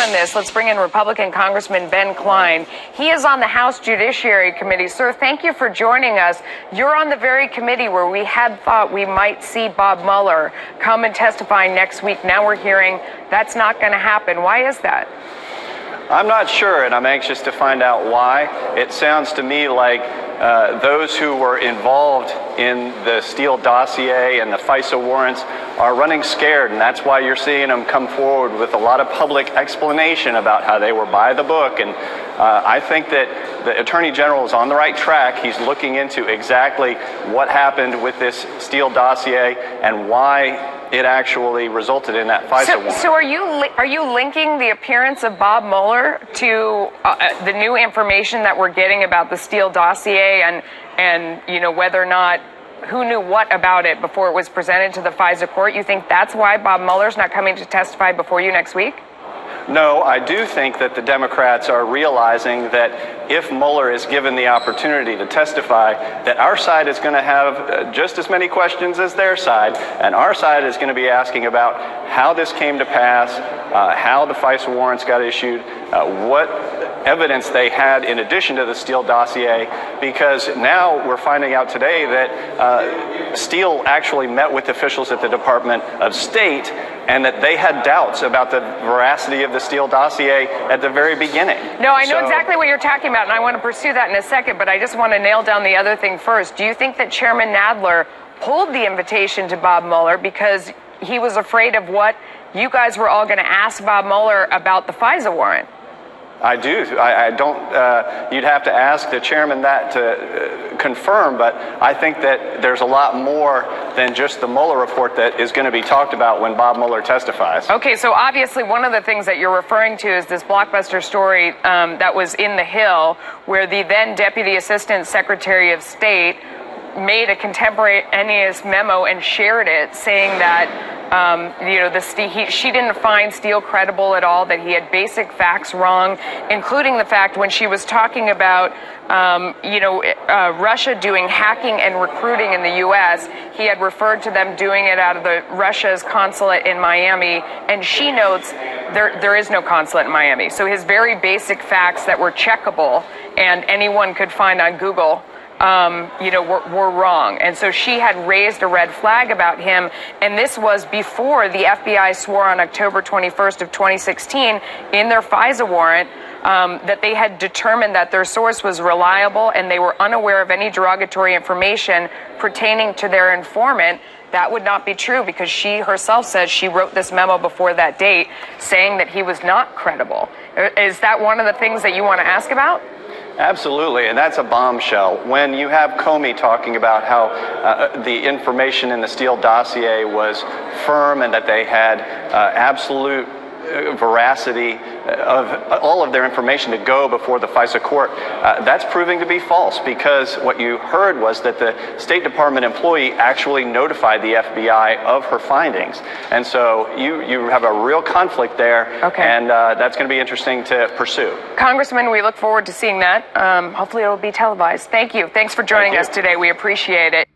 on this, let's bring in Republican Congressman Ben Cline. He is on the House Judiciary Committee. Sir, thank you for joining us. You're on the very committee where we had thought we might see Bob Mueller come and testify next week. Now we're hearing that's not going to happen. Why is that? I'm not sure, and I'm anxious to find out why. It sounds to me like those who were involved in the Steele dossier and the FISA warrants are running scared, and that's why you're seeing them come forward with a lot of public explanation about how they were by the book. And I think that the Attorney General is on the right track. He's looking into exactly what happened with this Steele dossier and why it actually resulted in that FISA warrant. So are you linking the appearance of Bob Mueller to the new information that we're getting about the Steele dossier and you know whether or not who knew what about it before it was presented to the FISA court? You think that's why Bob Mueller's not coming to testify before you next week? No, I do think that the Democrats are realizing that if Mueller is given the opportunity to testify, that our side is going to have just as many questions as their side, and our side is going to be asking about how this came to pass, how the FISA warrants got issued, what evidence they had in addition to the Steele dossier, because now we're finding out today that Steele actually met with officials at the Department of State and that they had doubts about the veracity of the Steele dossier at the very beginning. No, I know exactly what you're talking about, and I want to pursue that in a second, but I just want to nail down the other thing first. Do you think that Chairman Nadler pulled the invitation to Bob Mueller because he was afraid of what you guys were all going to ask Bob Mueller about the FISA warrant? I do. I don't. You'd have to ask the chairman that to confirm, but I think that there's a lot more than just the Mueller report that is going to be talked about when Bob Mueller testifies. Okay, so obviously one of the things that you're referring to is this blockbuster story that was in The Hill, where the then Deputy Assistant Secretary of State made a contemporaneous memo and shared it, saying that she didn't find Steele credible at all, that he had basic facts wrong, including the fact when she was talking about Russia doing hacking and recruiting in the U.S., he had referred to them doing it out of Russia's consulate in Miami, and she notes there is no consulate in Miami. So his very basic facts that were checkable and anyone could find on Google were wrong. And so she had raised a red flag about him. And this was before the FBI swore on October 21st of 2016 in their FISA warrant that they had determined that their source was reliable and they were unaware of any derogatory information pertaining to their informant. That would not be true because she herself says she wrote this memo before that date saying that he was not credible. Is that one of the things that you want to ask about? Absolutely, and that's a bombshell. When you have Comey talking about how the information in the Steele dossier was firm and that they had absolute veracity of all of their information to go before the FISA court, that's proving to be false, because what you heard was that the State Department employee actually notified the FBI of her findings. And so you have a real conflict there, okay. And that's going to be interesting to pursue. Congressman, we look forward to seeing that. Hopefully it will be televised. Thank you. Thanks for joining us today. We appreciate it.